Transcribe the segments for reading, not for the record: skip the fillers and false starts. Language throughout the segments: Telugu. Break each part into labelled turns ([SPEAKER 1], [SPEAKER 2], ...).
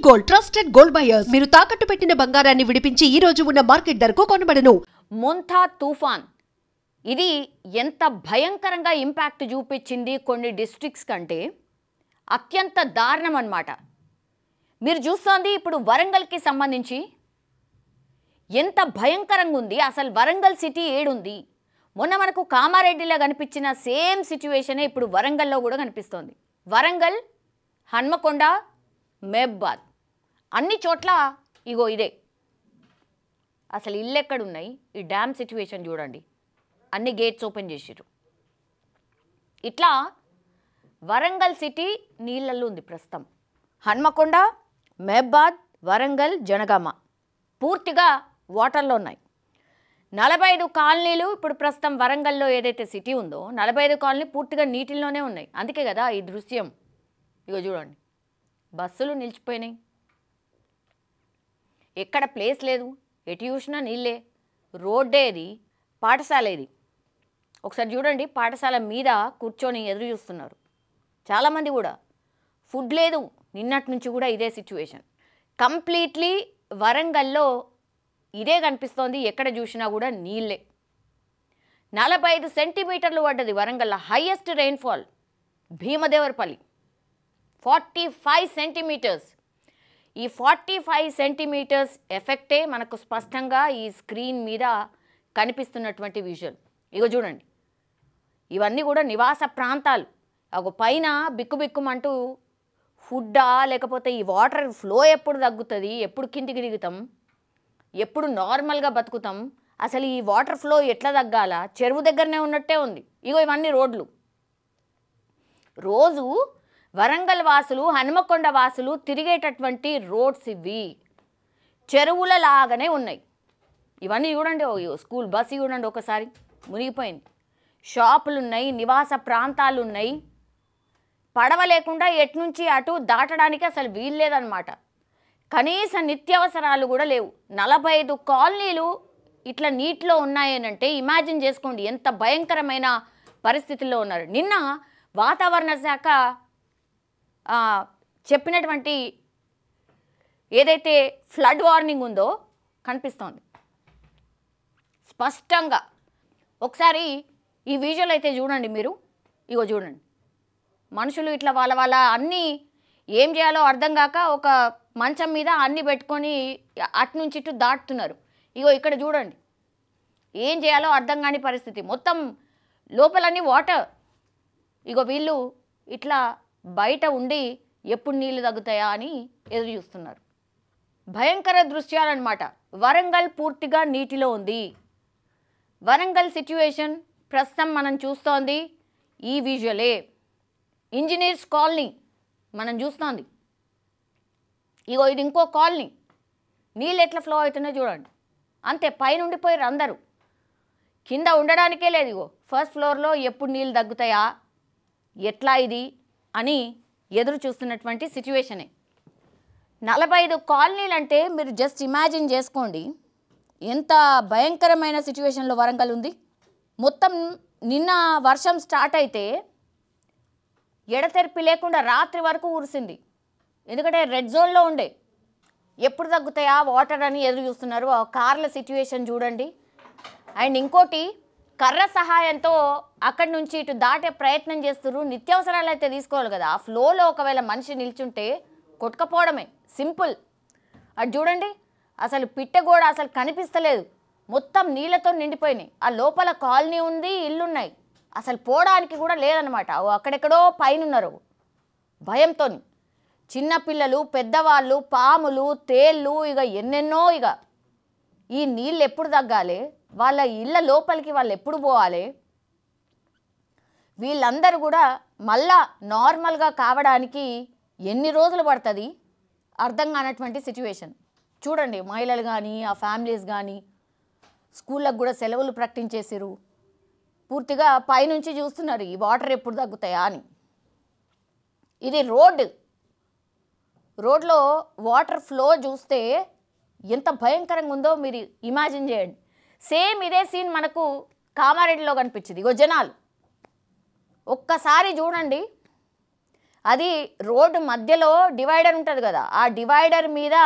[SPEAKER 1] గోల్డ్ ట్రస్టెడ్ గోల్డ్ బయర్స్ మీరు తాకట్టు పెట్టిన బంగారాన్ని విడిపించి ఈ రోజు ఉన్న మార్కెట్ ధరకు కొనబడను.
[SPEAKER 2] మొంతా తుఫాన్ ఇది ఎంత భయంకరంగా ఇంపాక్ట్ చూపించింది కొన్ని డిస్ట్రిక్ట్స్ కంటే అత్యంత దారుణం అన్నమాట. మీరు చూస్తోంది ఇప్పుడు వరంగల్కి సంబంధించి ఎంత భయంకరంగా ఉంది. అసలు వరంగల్ సిటీ ఏడుంది. మొన్న మనకు కామారెడ్డిలో కనిపించిన సేమ్ సిచ్యువేషనే ఇప్పుడు వరంగల్లో కూడా కనిపిస్తోంది. వరంగల్, హన్మకొండ, మహబూబాద్ అన్ని చోట్ల ఇగో ఇదే. అసలు ఇల్లు ఎక్కడున్నాయి? ఈ డ్యామ్ సిచ్యువేషన్ చూడండి, అన్ని గేట్స్ ఓపెన్ చేసిర్రు. ఇట్లా వరంగల్ సిటీ నీళ్ళల్లో ఉంది ప్రస్తుతం. హన్మకొండ, మహబూబాద్, వరంగల్, జనగామ పూర్తిగా వాటర్లో ఉన్నాయి. 45 కాలనీలు ఇప్పుడు ప్రస్తుతం వరంగల్లో ఏదైతే సిటీ ఉందో 45 కాలనీ పూర్తిగా నీటిలోనే ఉన్నాయి. అందుకే కదా ఈ దృశ్యం. ఇగో చూడండి, బస్సులు నిలిచిపోయినాయి, ఎక్కడ ప్లేస్ లేదు, ఎటు చూసినా నీళ్ళే. రోడ్డే ఇది, పాఠశాల ఇది. ఒకసారి చూడండి, పాఠశాల మీద కూర్చొని ఎదురు చూస్తున్నారు చాలామంది కూడా. ఫుడ్ లేదు, నిన్నటి నుంచి కూడా ఇదే సిచ్యువేషన్. కంప్లీట్లీ వరంగల్లో ఇదే కనిపిస్తోంది. ఎక్కడ చూసినా కూడా నీళ్ళే. 45 సెంటీమీటర్లు పడ్డది వరంగల్లో. Highest rainfall Bhimadevarapalli 45 centimetres. ఈ 45 సెంటీమీటర్స్ ఎఫెక్టే మనకు స్పష్టంగా ఈ స్క్రీన్ మీద కనిపిస్తున్నటువంటి విజువల్. ఇగో చూడండి, ఇవన్నీ కూడా నివాస ప్రాంతాలు. ఒక పైన బిక్కుబిక్కుమంటూ ఫుడ్డా లేకపోతే ఈ వాటర్ ఫ్లో ఎప్పుడు తగ్గుతుంది, ఎప్పుడు కిందికి దిగుతాం, ఎప్పుడు నార్మల్గా బతుకుతాం, అసలు ఈ వాటర్ ఫ్లో ఎట్లా తగ్గాల, చెరువు దగ్గరనే ఉన్నట్టే ఉంది. ఇగో ఇవన్నీ రోడ్లు. రోజు వరంగల్ వాసులు, హనుమకొండ వాసులు తిరిగేటటువంటి రోడ్స్ ఇవి. చెరువుల లాగానే ఉన్నాయి ఇవన్నీ. చూడండి, స్కూల్ బస్సు చూడండి ఒకసారి మునిగిపోయింది. షాపులు ఉన్నాయి, నివాస ప్రాంతాలు ఉన్నాయి. పడవ లేకుండా ఎటు నుంచి అటు దాటడానికి అసలు వీలు లేదనమాట. కనీస నిత్యావసరాలు కూడా లేవు. 45 కాలనీలు ఇట్లా నీటిలో ఉన్నాయనంటే ఇమాజిన్ చేసుకోండి ఎంత భయంకరమైన పరిస్థితుల్లో ఉన్నారు. నిన్న వాతావరణ శాఖ చెప్పినటువంటి ఏదైతే ఫ్లడ్ వార్నింగ్ ఉందో కనిపిస్తోంది స్పష్టంగా. ఒకసారి ఈ విజువల్ అయితే చూడండి మీరు. ఇగో చూడండి, మనుషులు ఇట్లా వాళ్ళ అన్నీ ఏం చేయాలో అర్థం కాక ఒక మంచం మీద అన్నీ పెట్టుకొని అటు నుంచి ఇటు దాటుతున్నారు. ఇగో ఇక్కడ చూడండి, ఏం చేయాలో అర్థం కాని పరిస్థితి. మొత్తం లోపలన్నీ వాటర్. ఇగో వీళ్ళు ఇట్లా బయట ఉండి ఎప్పుడు నీళ్ళు తగ్గుతాయా అని ఎదురు చూస్తున్నారు. భయంకర దృశ్యాలన్నమాట. వరంగల్ పూర్తిగా నీటిలో ఉంది. వరంగల్ సిచ్యువేషన్ ప్రస్తుతం మనం చూస్తోంది ఈ విజువలే. ఇంజనీర్స్ కాలనీ మనం చూస్తోంది. ఇగో ఇది ఇంకో కాలనీ. నీళ్ళు ఎట్లా ఫ్లో అవుతున్నాయో చూడండి. అంతే, పైన ఉండిపోయారు అందరూ, కింద ఉండడానికే లేదు. ఇగో ఫస్ట్ ఫ్లోర్లో ఎప్పుడు నీళ్ళు తగ్గుతాయా, ఎట్లా ఇది అని ఎదురు చూస్తున్నటువంటి సిచ్యువేషనే. 45 కాలనీలు అంటే మీరు జస్ట్ ఇమాజిన్ చేసుకోండి ఎంత భయంకరమైన సిచ్యువేషన్లో వరంగల్ ఉంది. మొత్తం నిన్న వర్షం స్టార్ట్ అయితే ఎడతెరిపి లేకుండా రాత్రి వరకు కురిసింది. ఎందుకంటే రెడ్ జోన్లో ఉండే. ఎప్పుడు తగ్గుతాయా వాటర్ అని ఎదురు చూస్తున్నారు. ఆ కార్ల సిచ్యువేషన్ చూడండి. అండ్ ఇంకోటి, కర్ర సహాయంతో అక్కడి నుంచి ఇటు దాటే ప్రయత్నం చేస్తున్నారు. నిత్యావసరాలు అయితే తీసుకోవాలి కదా. ఆ ఫ్లోలో ఒకవేళ మనిషి నిల్చుంటే కొట్టుకపోవడమే, సింపుల్. అది చూడండి, అసలు పిట్ట కూడా అసలు కనిపిస్తలేదు. మొత్తం నీళ్ళతో నిండిపోయినాయి. ఆ లోపల కాలనీ ఉంది, ఇల్లున్నాయి, అసలు పోవడానికి కూడా లేదనమాట. అక్కడెక్కడో పైన ఉన్నారు భయంతో. చిన్నపిల్లలు, పెద్దవాళ్ళు, పాములు, తేళ్ళు, ఇక ఎన్నెన్నో. ఇక ఈ నీళ్ళు ఎప్పుడు తగ్గాలి, వాళ్ళ ఇళ్ళ లోపలికి వాళ్ళు ఎప్పుడు పోవాలి, వీళ్ళందరూ కూడా మళ్ళా నార్మల్గా కావడానికి ఎన్ని రోజులు పడుతుంది అర్థం కానటువంటి సిచ్యువేషన్. చూడండి, మహిళలు కానీ ఆ ఫ్యామిలీస్ కానీ స్కూళ్ళకు కూడా సెలవులు ప్రకటించేసారు. పూర్తిగా పైనుంచి చూస్తున్నారు ఈ వాటర్ ఎప్పుడు తగ్గుతాయా అని. ఇది రోడ్లో వాటర్ ఫ్లో చూస్తే ఎంత భయంకరంగా ఉందో మీరు ఇమాజిన్ చేయండి. సేమ్ ఇదే సీన్ మనకు కామారెడ్డిలో కనిపించింది. ఇగో జనాలు ఒక్కసారి చూడండి, అది రోడ్డు మధ్యలో డివైడర్ ఉంటుంది కదా, ఆ డివైడర్ మీద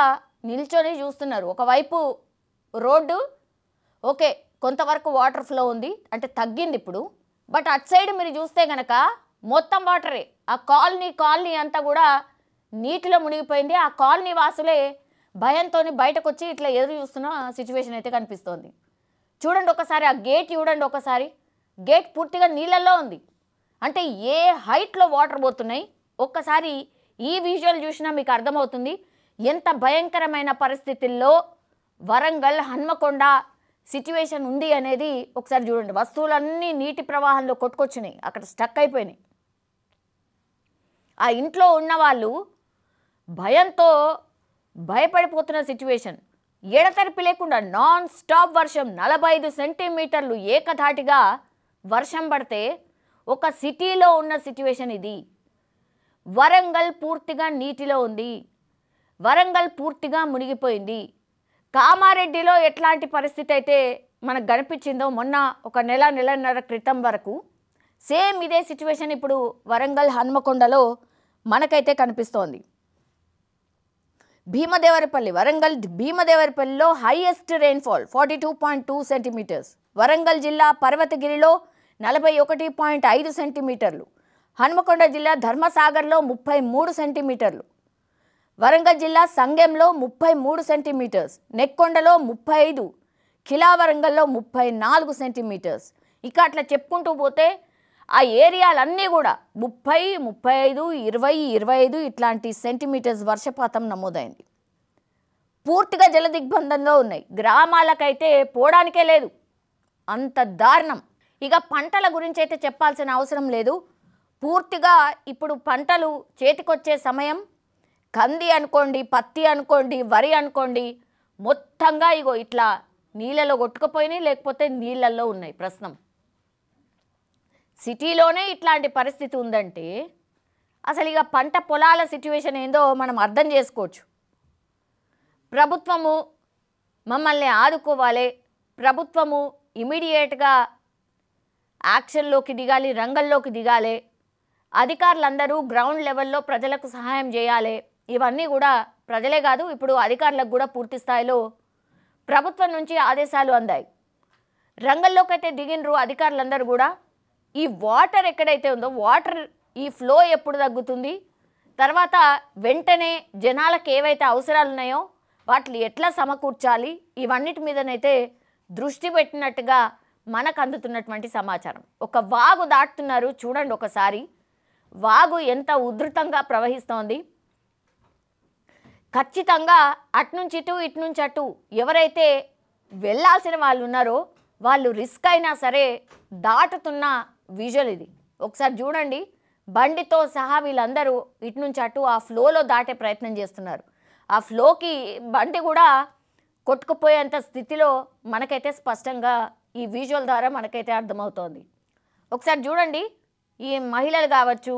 [SPEAKER 2] నిల్చొని చూస్తున్నారు. ఒకవైపు రోడ్డు ఓకే, కొంతవరకు వాటర్ ఫ్లో ఉంది, అంటే తగ్గింది ఇప్పుడు. బట్ అటు సైడ్ మీరు చూస్తే కనుక మొత్తం వాటరే. ఆ కాలనీ అంతా కూడా నీటిలో మునిగిపోయింది. ఆ కాలనీ వాసులే భయంతో బయటకు వచ్చి ఇట్లా ఎదురు చూస్తున్న సిచ్యువేషన్ అయితే కనిపిస్తోంది. చూడండి ఒకసారి, ఆ గేట్ చూడండి ఒకసారి, గేట్ పూర్తిగా నీళ్ళల్లో ఉంది. అంటే ఏ హైట్లో వాటర్ పోతున్నాయి. ఒక్కసారి ఈ విజువల్ చూసినా మీకు అర్థమవుతుంది ఎంత భయంకరమైన పరిస్థితుల్లో వరంగల్ హన్మకొండ సిచ్యువేషన్ ఉంది అనేది. ఒకసారి చూడండి, వస్తువులన్నీ నీటి ప్రవాహంలో కొట్టుకొచ్చినాయి, అక్కడ స్టక్ అయిపోయినాయి. ఆ ఇంట్లో ఉన్న వాళ్ళు భయంతో భయపడిపోతున్న సిచ్యువేషన్. ఎడతెరిపి లేకుండా నాన్ స్టాప్ వర్షం, 45 సెంటీమీటర్లు ఏకధాటిగా వర్షం పడితే ఒక సిటీలో ఉన్న సిచ్యువేషన్ ఇది. వరంగల్ పూర్తిగా నీటిలో ఉంది, వరంగల్ పూర్తిగా మునిగిపోయింది. కామారెడ్డిలో ఎట్లాంటి పరిస్థితి అయితే మనకు కనిపించిందో మొన్న ఒక నెలన్నర క్రితం వరకు, సేమ్ ఇదే సిచ్యువేషన్ ఇప్పుడు వరంగల్ హన్మకొండలో మనకైతే కనిపిస్తోంది. భీమదేవరపల్లి, వరంగల్ భీమదేవరపల్లిలో హైయెస్ట్ రెయిన్ఫాల్ 42.2 సెంటీమీటర్స్. వరంగల్ జిల్లా పర్వతగిరిలో 41.5 సెంటీమీటర్లు. హన్మకొండ జిల్లా ధర్మసాగర్లో 33 సెంటీమీటర్లు. వరంగల్ జిల్లా సంగెంలో 33 సెంటీమీటర్స్. నెక్కొండలో 35, కిలా వరంగల్లో 34 సెంటీమీటర్స్. ఇక అట్లా చెప్పుకుంటూ పోతే ఆ ఏరియాలన్నీ కూడా 30, 35, 20, 25 ఇట్లాంటి సెంటీమీటర్స్ వర్షపాతం నమోదైంది. పూర్తిగా జలదిగ్బంధంలో ఉన్నాయి. గ్రామాలకైతే పోవడానికే లేదు, అంత దారుణం. ఇక పంటల గురించి అయితే చెప్పాల్సిన అవసరం లేదు. పూర్తిగా ఇప్పుడు పంటలు చేతికొచ్చే సమయం. కంది అనుకోండి, పత్తి అనుకోండి, వరి అనుకోండి, మొత్తంగా ఇగో ఇట్లా నీళ్ళలో కొట్టుకుపోయినాయి, లేకపోతే నీళ్ళల్లో ఉన్నాయి ప్రస్తుతం. సిటీలోనే ఇట్లాంటి పరిస్థితి ఉందంటే అసలు ఇక పంట పొలాల సిచ్యువేషన్ ఏందో మనం అర్థం చేసుకోవచ్చు. ప్రభుత్వము మమ్మల్ని ఆదుకోవాలి, ప్రభుత్వము ఇమీడియట్గా యాక్షన్లోకి దిగాలి, రంగంలోకి దిగాలి, అధికారులందరూ గ్రౌండ్ లెవెల్లో ప్రజలకు సహాయం చేయాలి. ఇవన్నీ కూడా ప్రజలే కాదు, ఇప్పుడు అధికారులకు కూడా పూర్తి స్థాయిలో ప్రభుత్వం నుంచి ఆదేశాలు అందాయి. రంగంలోకి అయితే దిగినరు అధికారులందరూ కూడా. ఈ వాటర్ ఎక్కడైతే ఉందో, వాటర్ ఈ ఫ్లో ఎప్పుడు తగ్గుతుంది, తర్వాత వెంటనే జనాలకు ఏవైతే అవసరాలు ఉన్నాయో వాటిని ఎట్లా సమకూర్చాలి, ఇవన్నిటి మీదనైతే దృష్టి పెట్టినట్టుగా మనకు అందుతున్నటువంటి సమాచారం. ఒక వాగు దాటుతున్నారు చూడండి ఒకసారి, వాగు ఎంత ఉధృతంగా ప్రవహిస్తోంది. ఖచ్చితంగా అటునుంచి ఇటు, ఇటు నుంచి అటు ఎవరైతే వెళ్ళాల్సిన వాళ్ళు ఉన్నారో వాళ్ళు రిస్క్ అయినా సరే దాటుతున్న విజువల్ ఇది. ఒకసారి చూడండి, బండితో సహా వీళ్ళందరూ ఇటు నుంచి అటు ఆ ఫ్లోలో దాటే ప్రయత్నం చేస్తున్నారు. ఆ ఫ్లోకి బండి కూడా కొట్టుకుపోయేంత స్థితిలో మనకైతే స్పష్టంగా ఈ విజువల్ ద్వారా మనకైతే అర్థమవుతోంది. ఒకసారి చూడండి, ఈ మహిళలు కావచ్చు,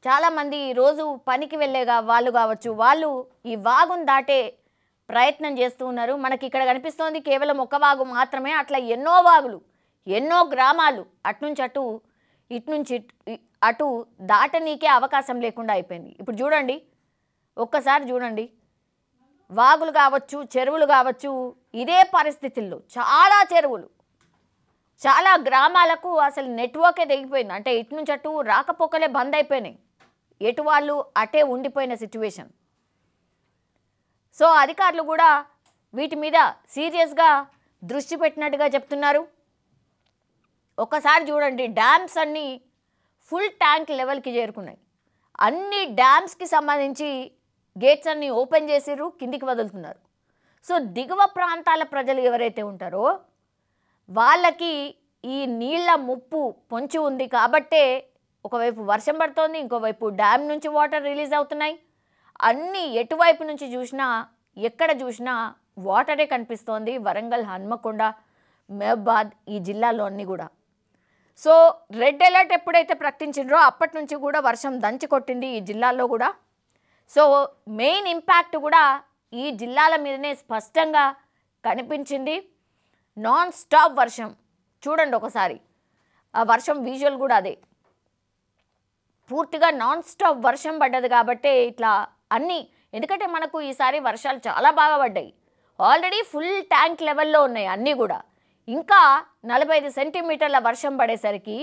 [SPEAKER 2] చాలామంది రోజు పనికి వెళ్ళే వాళ్ళు కావచ్చు, వాళ్ళు ఈ వాగును దాటే ప్రయత్నం చేస్తూ ఉన్నారు. మనకి ఇక్కడ కనిపిస్తోంది కేవలం ఒక వాగు మాత్రమే, అట్లా ఎన్నో వాగులు, ఎన్నో గ్రామాలు అటునుంచి అటు, ఇటు నుంచి అటు దాటనీకే అవకాశం లేకుండా అయిపోయింది. ఇప్పుడు చూడండి, ఒక్కసారి చూడండి, వాగులు కావచ్చు, చెరువులు కావచ్చు, ఇదే పరిస్థితుల్లో చాలా చెరువులు, చాలా గ్రామాలకు అసలు నెట్వర్కే తెగిపోయింది. అంటే ఇటు నుంచి అటు రాకపోకలే బంద్ అయిపోయినాయి, ఎటు వాళ్ళు అటే ఉండిపోయిన సిచ్యువేషన్. సో అధికారులు కూడా వీటి మీద సీరియస్గా దృష్టి పెట్టినట్టుగా చెప్తున్నారు. ఒకసారి చూడండి, డ్యామ్స్ అన్నీ ఫుల్ ట్యాంక్ లెవెల్కి చేరుకున్నాయి. అన్ని డ్యామ్స్కి సంబంధించి గేట్స్ అన్నీ ఓపెన్ చేసిర్రు, కిందికి వదులుతున్నారు. సో దిగువ ప్రాంతాల ప్రజలు ఎవరైతే ఉంటారో వాళ్ళకి ఈ నీళ్ల ముప్పు పొంచి ఉంది కాబట్టే ఒకవైపు వర్షం పడుతోంది, ఇంకోవైపు డ్యామ్ నుంచి వాటర్ రిలీజ్ అవుతున్నాయి. అన్నీ ఎటువైపు నుంచి చూసినా, ఎక్కడ చూసినా వాటరే కనిపిస్తోంది. వరంగల్, హన్మకొండ, మహబాద్ ఈ జిల్లాలో అన్నీ కూడా. సో రెడ్ అలర్ట్ ఎప్పుడైతే ప్రకటించిండ్రో అప్పటి నుంచి కూడా వర్షం దంచి కొట్టింది ఈ జిల్లాల్లో కూడా. సో మెయిన్ ఇంపాక్ట్ కూడా ఈ జిల్లాల మీదనే స్పష్టంగా కనిపించింది. నాన్ స్టాప్ వర్షం చూడండి ఒకసారి, ఆ వర్షం విజువల్ కూడా అదే. పూర్తిగా నాన్ స్టాప్ వర్షం పడ్డది కాబట్టి ఇట్లా అన్నీ, ఎందుకంటే మనకు ఈసారి వర్షాలు చాలా బాగా పడ్డాయి. ఆల్రెడీ ఫుల్ ట్యాంక్ లెవెల్లో ఉన్నాయి అన్నీ కూడా. ఇంకా 45 సెంటీమీటర్ల వర్షం పడేసరికి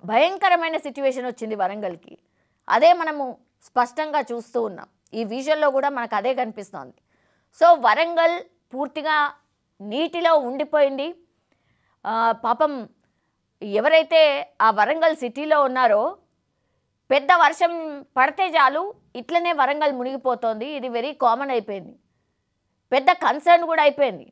[SPEAKER 2] భయంకరమైన సిచ్యువేషన్ వచ్చింది వరంగల్కి. అదే మనము స్పష్టంగా చూస్తూ ఉన్నాం. ఈ విజువల్లో కూడా మనకు అదే కనిపిస్తోంది. సో వరంగల్ పూర్తిగా నీటిలో ఉండిపోయింది. పాపం ఎవరైతే ఆ వరంగల్ సిటీలో ఉన్నారో, పెద్ద వర్షం పడితే చాలు ఇట్లనే వరంగల్ మునిగిపోతోంది. ఇది వెరీ కామన్ అయిపోయింది, పెద్ద కన్సర్న్ కూడా అయిపోయింది.